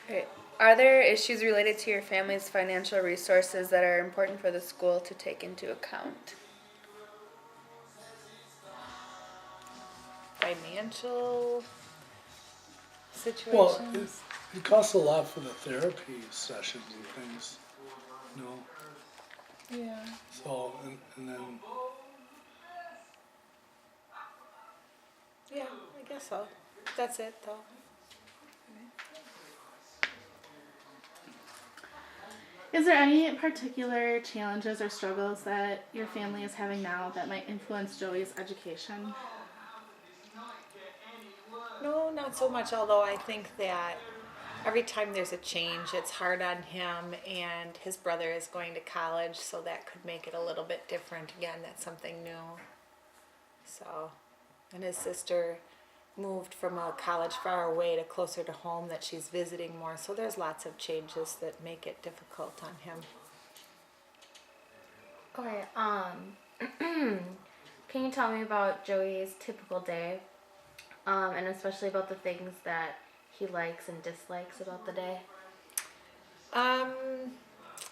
Okay. Are there issues related to your family's financial resources that are important for the school to take into account? Financial Well, situations? it costs a lot for the therapy sessions and things, you know, Yeah. so, and then, Yeah, I guess so. That's it, though. Is there any particular challenges or struggles that your family is having now that might influence Joey's education? No, not so much, although I think that every time there's a change, it's hard on him, and his brother is going to college, so that could make it a little bit different. Again, that's something new. So, and his sister moved from a college far away to closer to home that she's visiting more, so there's lots of changes that make it difficult on him. Okay, can you tell me about Joey's typical day? And especially about the things that he likes and dislikes about the day? Um,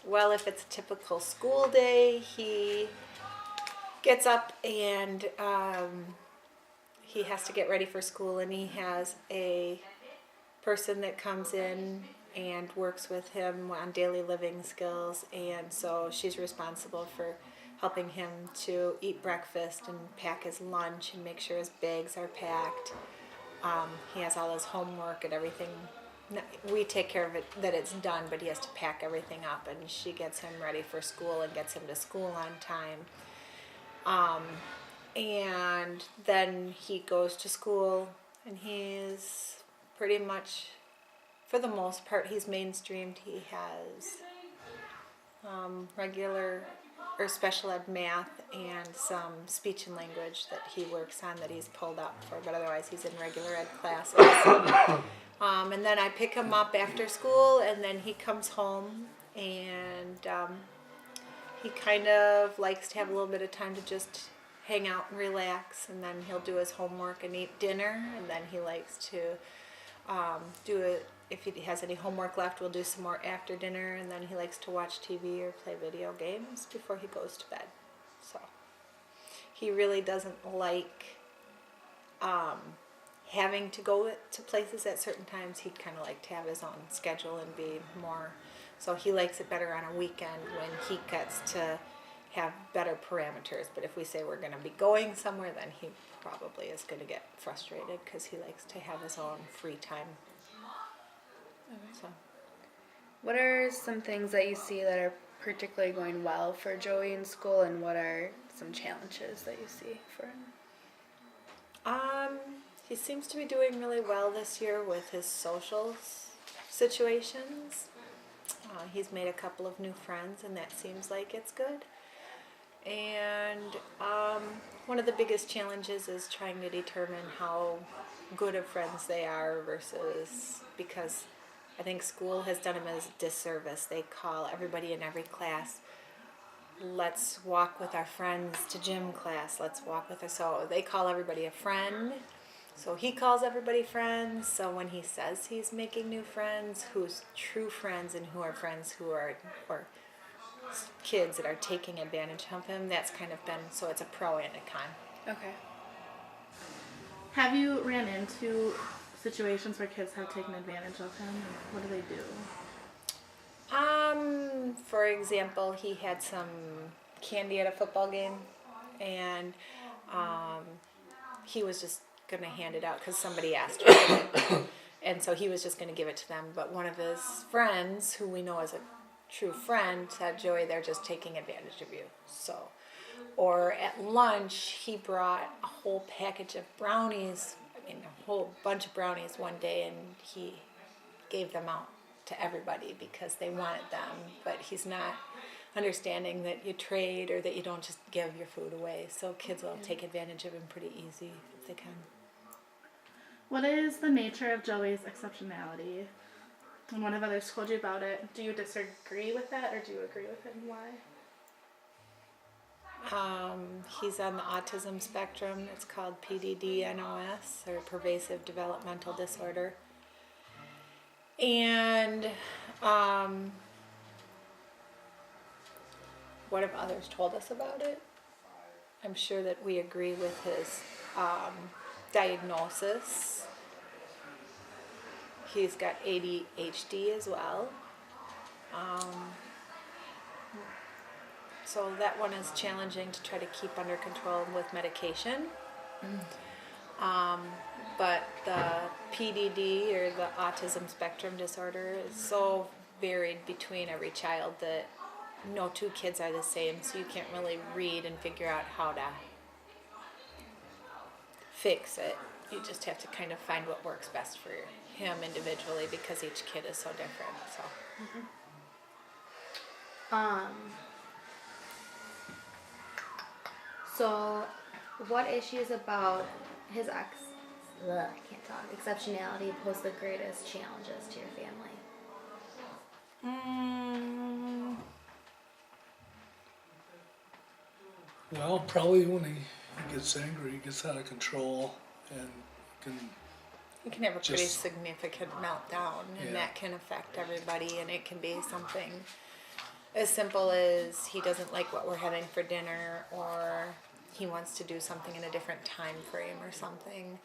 well, if it's a typical school day, he gets up and he has to get ready for school, and he has a person that comes in and works with him on daily living skills, and so she's responsible for helping him to eat breakfast and pack his lunch and make sure his bags are packed. He has all his homework and everything. We take care of it, that it's done, but he has to pack everything up, and she gets him ready for school and gets him to school on time. And then he goes to school, and he's pretty much, for the most part, he's mainstreamed. He has regular or special ed math and some speech and language that he works on that he's pulled up for, but otherwise he's in regular ed classes. And then I pick him up after school, and then he comes home, and he kind of likes to have a little bit of time to just hang out and relax, and then he'll do his homework and eat dinner, and then he likes to do it. If he has any homework left, we'll do some more after dinner, and then he likes to watch TV or play video games before he goes to bed. So he really doesn't like having to go to places at certain times. He'd kind of like to have his own schedule and be more, so he likes it better on a weekend when he gets to have better parameters. But if we say we're going to be going somewhere, then he probably is going to get frustrated because he likes to have his own free time. Okay. So What are some things that you see that are particularly going well for Joey in school, and what are some challenges that you see for him? he seems to be doing really well this year with his social situations. He's made a couple of new friends, and that seems like it's good. And one of the biggest challenges is trying to determine how good of friends they are versus, because I think school has done them a disservice. They call everybody in every class, let's walk with our friends to gym class, let's walk with us. So they call everybody a friend. So he calls everybody friends. So when he says he's making new friends, who's true friends and who are friends who are, or kids that are taking advantage of him, that's kind of been, so it's a pro and a con. Okay. Have you ran into situations where kids have taken advantage of him? What do they do? For example, he had some candy at a football game, and he was just going to hand it out because somebody asked for it. And so he was just going to give it to them. But one of his friends, who we know is a true friend, said, Joey, they're just taking advantage of you. So, or at lunch, he brought a whole package of brownies, a whole bunch of brownies one day, and he gave them out to everybody because they wanted them. But he's not understanding that you trade, or that you don't just give your food away. So kids will take advantage of him pretty easy if they can. What is the nature of Joey's exceptionality? And what have others told you about it? Do you disagree with that, or do you agree with it, and why? He's on the autism spectrum. It's called PDD-NOS, or pervasive developmental disorder. And what have others told us about it? I'm sure that we agree with his diagnosis. He's got ADHD as well. So that one is challenging to try to keep under control with medication. But the PDD, or the autism spectrum disorder, is so varied between every child that no two kids are the same, so you can't really read and figure out how to fix it. You just have to kind of find what works best for him individually, because each kid is so different. So, what issues about his I can't talk, exceptionality pose the greatest challenges to your family? Well, probably when he gets angry, he gets out of control, and can, You can have a pretty Just- significant meltdown, and Yeah. that can affect everybody, and it can be something as simple as he doesn't like what we're having for dinner, or he wants to do something in a different time frame or something.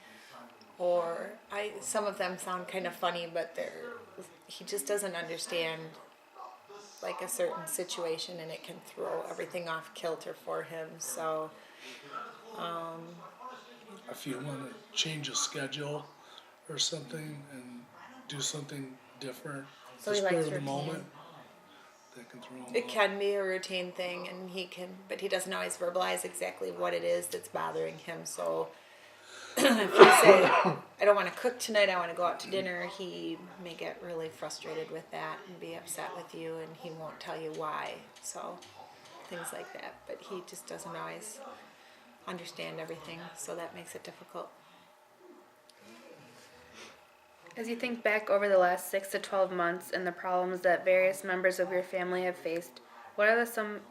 Or some of them sound kind of funny, but he just doesn't understand like a certain situation, and it can throw everything off kilter for him. So if you want to change a schedule or something and do something different, So the he spur likes of the routine. moment, that can throw him it off. can be a routine thing, and but he doesn't always verbalize exactly what it is that's bothering him. So if you say, I don't want to cook tonight, I want to go out to dinner, he may get really frustrated with that and be upset with you, and he won't tell you why. So things like that. But he just doesn't always understand everything, so that makes it difficult. As you think back over the last 6 to 12 months and the problems that various members of your family have faced, what are some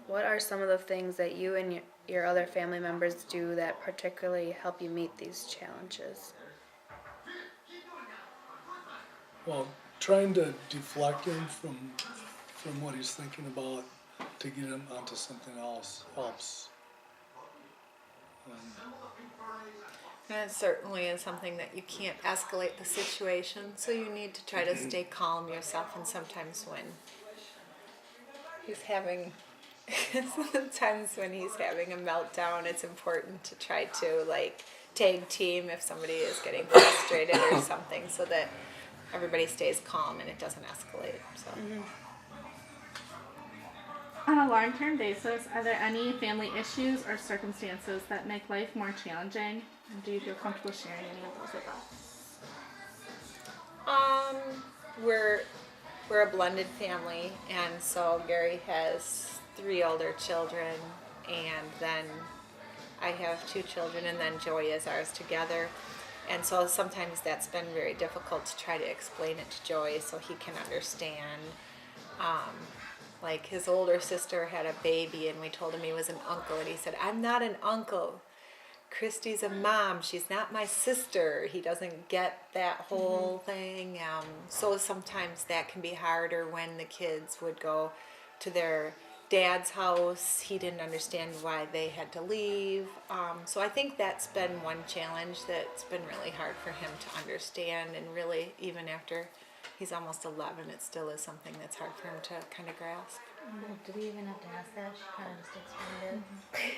of the things that you and your other family members do that particularly help you meet these challenges? Well, trying to deflect him from what he's thinking about to get him onto something else helps. And it certainly is something that you can't escalate the situation, so you need to try to stay calm yourself. And sometimes when he's having a meltdown, it's important to try to like tag team if somebody is getting frustrated or something, so that everybody stays calm and it doesn't escalate. So. On a long-term basis, are there any family issues or circumstances that make life more challenging? And do you feel comfortable sharing any of those with us? We're a blended family, and so Gary has 3 older children, and then I have 2 children, and then Joey is ours together. And so sometimes that's been very difficult to try to explain it to Joey so he can understand. Like his older sister had a baby, and we told him he was an uncle, and he said, "I'm not an uncle. Christy's a mom. She's not my sister." He doesn't get that whole thing. So sometimes that can be harder when the kids would go to their dad's house. He didn't understand why they had to leave. So I think that's been one challenge that's been really hard for him to understand, and really even after he's almost 11, it still is something that's hard for him to kind of grasp. Do we even have to ask that? She kind of just explained it.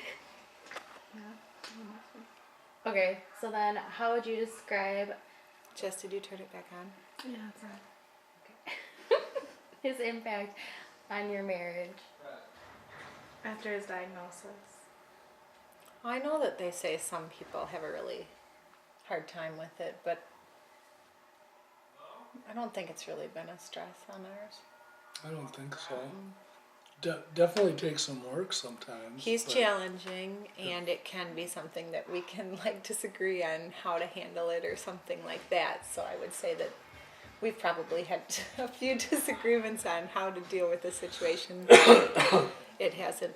Okay, so then how would you describe Jess, did you turn it back on? Yeah, that's right. his impact on your marriage? After his diagnosis. I know that they say some people have a really hard time with it, but I don't think it's really been a stress on ours. I don't think so. Definitely takes some work sometimes. He's but challenging, and it can be something that we can like disagree on how to handle it or something like that. So I would say that we've probably had a few disagreements on how to deal with the situation. It hasn't.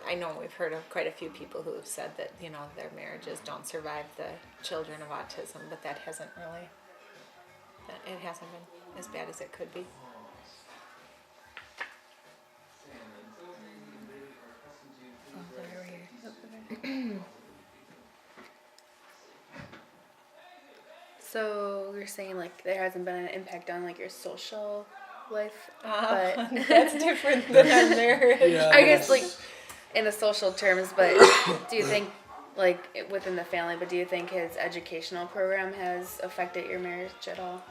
I know we've heard of quite a few people who have said that, you know, their marriages don't survive the children of autism, but that hasn't really, that it hasn't been as bad as it could be. Oh, there we are. So you're saying like there hasn't been an impact on like your social life, Uh, but that's different than our marriage. Yeah, I guess that's- like in the social terms. But do you think like within the family? But do you think his educational program has affected your marriage at all?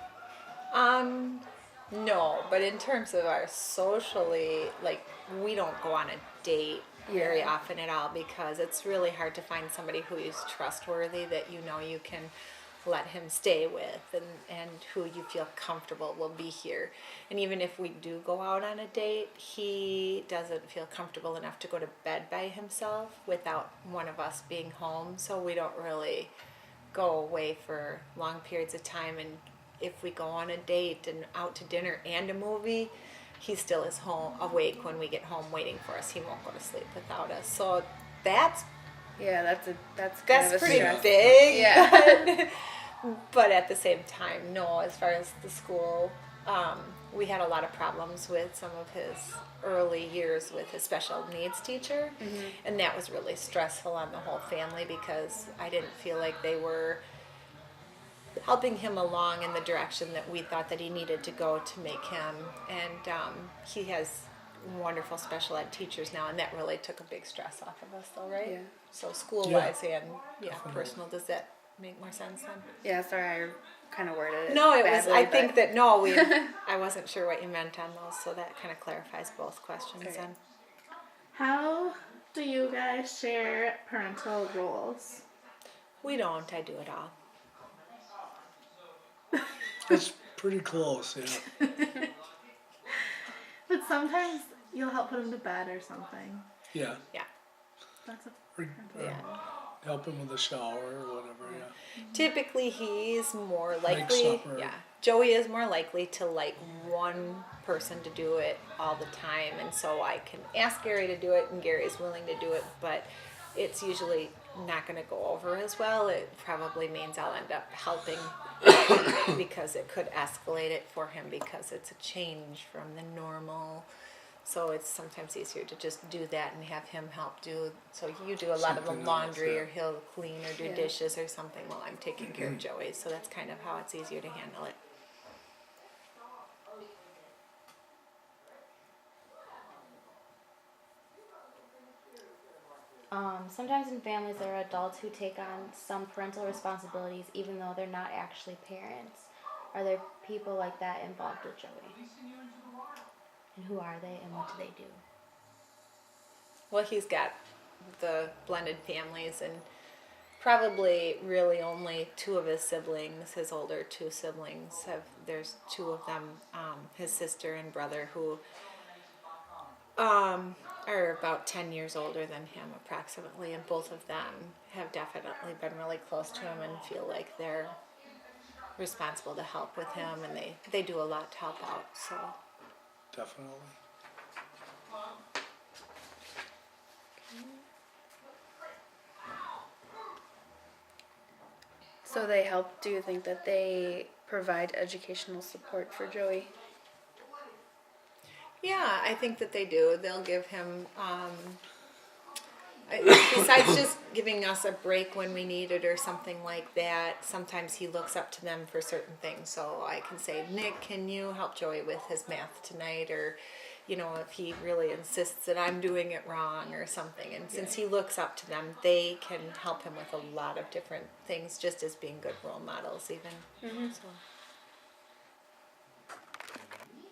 No, but in terms of our socially, like, we don't go on a date very Yeah. often at all because it's really hard to find somebody who is trustworthy that you know you can let him stay with and who you feel comfortable will be here. And even if we do go out on a date, he doesn't feel comfortable enough to go to bed by himself without one of us being home, so we don't really go away for long periods of time. And if we go on a date and out to dinner and a movie, he still is home awake when we get home waiting for us. He won't go to sleep without us. So that's Yeah, that's kind of a pretty stress. big. Yeah. But at the same time, no, as far as the school, we had a lot of problems with some of his early years with his special needs teacher. And that was really stressful on the whole family because I didn't feel like they were helping him along in the direction that we thought that he needed to go to make him. And he has wonderful special ed teachers now, and that really took a big stress off of us, though, right? Yeah. So school-wise and personal, does that make more sense then? Yeah, sorry, I kind of worded it. No, it was. badly, I think but- that no, we. I wasn't sure what you meant on those, so that kind of clarifies both questions. Okay. Then How do you guys share parental roles? we don't. I do it all. It's pretty close, yeah. But sometimes you'll help put him to bed or something. Yeah. Yeah. That's a Or, or Yeah. help him with a shower or whatever, yeah. Typically, he's more Make likely. supper. Yeah. Joey is more likely to like one person to do it all the time, and so I can ask Gary to do it, and Gary's willing to do it, but it's usually not going to go over as well. It probably means I'll end up helping because it could escalate it for him because it's a change from the normal. So it's sometimes easier to just do that and have him help do. So you do a lot of the Something else, laundry, yeah. or he'll clean or do Yeah. dishes or something while I'm taking care of Joey. So that's kind of how it's easier to handle it. Sometimes in families there are adults who take on some parental responsibilities even though they're not actually parents. Are there people like that involved with Joey? And who are they and what do they do? Well, he's got the blended families, and probably really only two of his siblings, his older two siblings, there's two of them, his sister and brother, who are about 10 years older than him approximately, and both of them have definitely been really close to him and feel like they're responsible to help with him, and they do a lot to help out, so. Definitely. So they help. Do you think that they provide educational support for Joey? Yeah, I think that they do. They'll give him, besides just giving us a break when we need it or something like that, sometimes he looks up to them for certain things. So I can say, Nick, can you help Joey with his math tonight? Or, you know, if he really insists that I'm doing it wrong or something. And since he looks up to them, they can help him with a lot of different things, just as being good role models even. So.